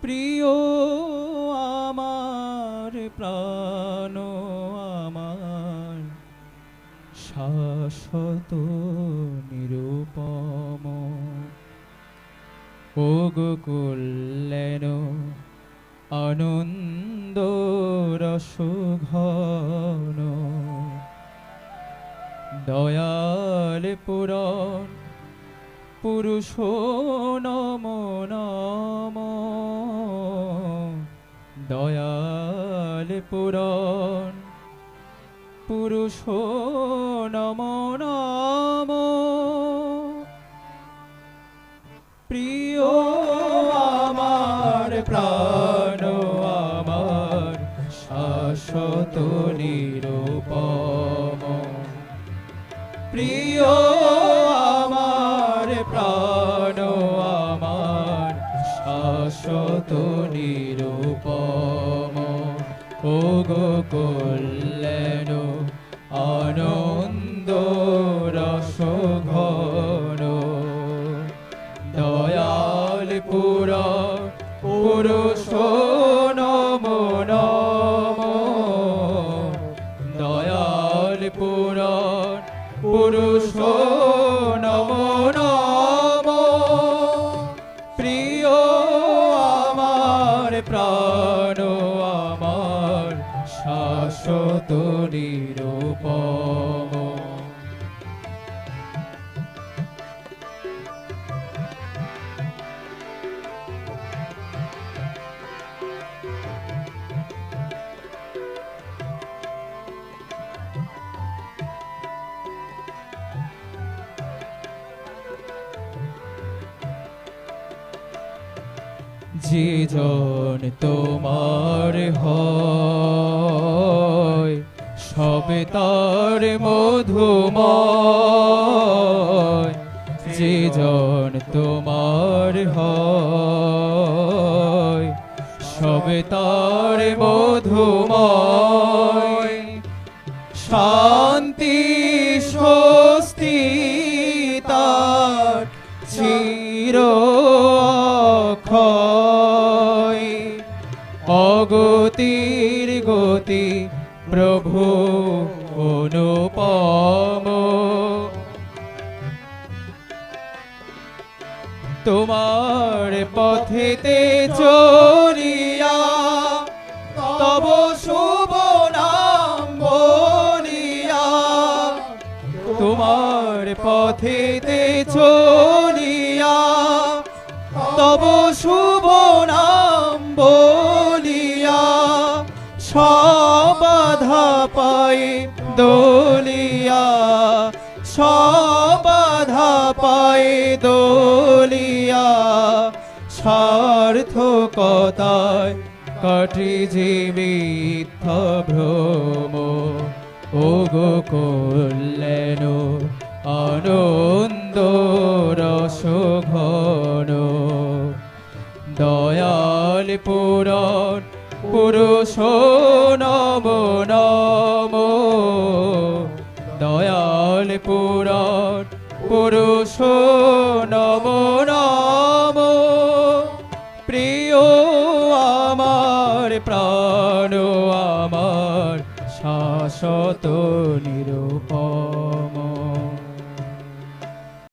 প্রিয় আমার প্রাণ আমার শাশ্বত নিরূপম ওগো কল্যাণ আনন্দ রসঘন দয়াল পুরন পুরুষ নম নম দয়াল পুরন পুরুষ নম নম প্রিয় আমার প্রাণ আমার শাশ্বত নিরূপম প্রিয় আমার প্রাণ আমার শাশ্বত নিরূপম ওগো কল্যাণ আনন্দ রসঘন দয়াল পুরুষ নম নম দয়াল পুরুষ নম নম প্রিয় আমার প্রাণ আমার শাশ্বত নিরূপম যে জন তোমার হয় সবে তার মধুময় যে জন তোমার হয় সবে তার মধুময় শান্তি স্বস্তি তার চির অগতির গতি প্রভু অনুপম তোমার পথেতে চলিয়া তব শুভ নাম বলিয়া তোমার পথেতে চলিয়া তব শুভ নাম বলিয়া সবাধা পাই দলিয়া সবাধা পাই দলিয়া সার্থকতায় কাটি যে মিথ্যা ভ্রম ওগো কল্যাণ আনন্দ রসঘন দয়াল পুরন পুরুষ নম নম দয়াল পুরন পুরুষ নম নম প্রিয় আমার প্রাণ আমার শাশ্বত